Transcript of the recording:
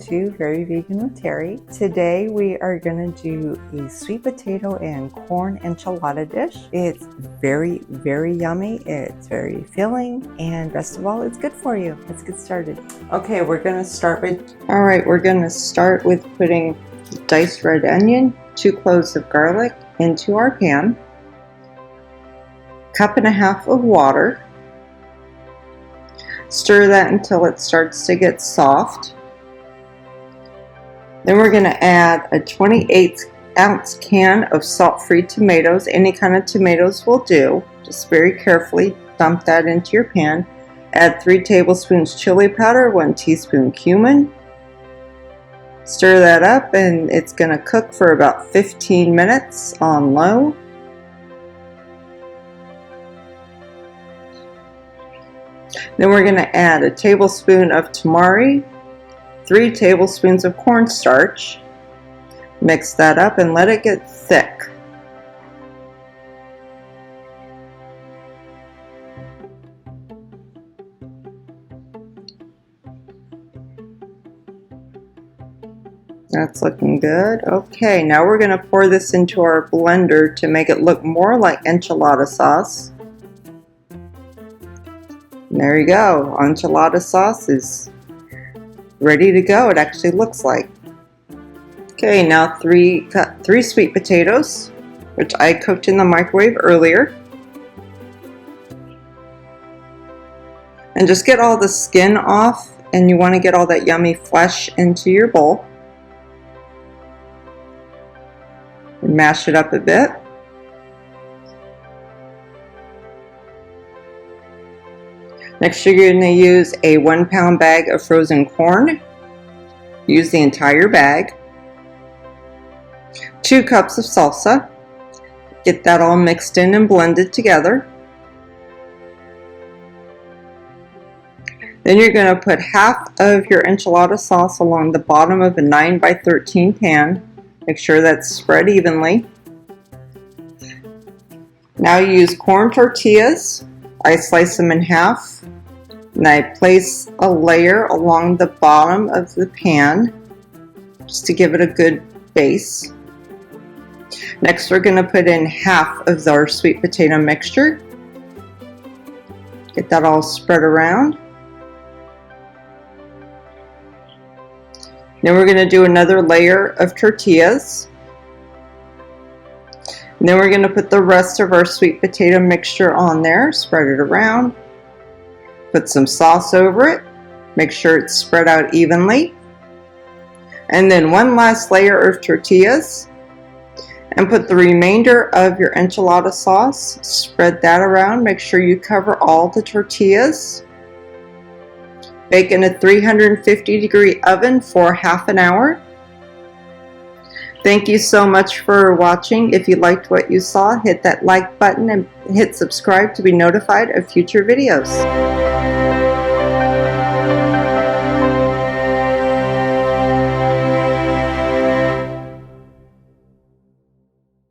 to Very Vegan with Terry. Today we are going to do a sweet potato and corn enchilada dish. It's very, very yummy. It's very filling, and best of all, it's good for you. Let's get started. Okay, we're going to start with putting diced red onion, 2 cloves of garlic into our pan, 1.5 cups of water. Stir that until it starts to get soft. Then we're going to add a 28-ounce can of salt-free tomatoes. Any kind of tomatoes will do. Just very carefully dump that into your pan. Add 3 tablespoons chili powder, 1 teaspoon cumin. Stir that up, and it's going to cook for about 15 minutes on low. Then we're going to add a tablespoon of tamari, 3 tablespoons of cornstarch. Mix that up and let it get thick. That's looking good. Okay, now we're going to pour this into our blender to make it look more like enchilada sauce. There you go. Enchilada sauce is ready to go. It actually looks like. Okay, now 3 sweet potatoes, which I cooked in the microwave earlier. And just get all the skin off, and you want to get all that yummy flesh into your bowl. And mash it up a bit. Next, you're going to use a 1-pound bag of frozen corn. Use the entire bag. 2 cups of salsa. Get that all mixed in and blended together. Then you're going to put half of your enchilada sauce along the bottom of a 9x13 pan. Make sure that's spread evenly. Now you use corn tortillas. I slice them in half. And I place a layer along the bottom of the pan just to give it a good base. Next, we're going to put in half of our sweet potato mixture. Get that all spread around. Then we're going to do another layer of tortillas. And then we're going to put the rest of our sweet potato mixture on there, spread it around. Put some sauce over it. Make sure it's spread out evenly. And then one last layer of tortillas. And put the remainder of your enchilada sauce. Spread that around. Make sure you cover all the tortillas. Bake in a 350-degree oven for half an hour. Thank you so much for watching. If you liked what you saw, hit that like button and hit subscribe to be notified of future videos.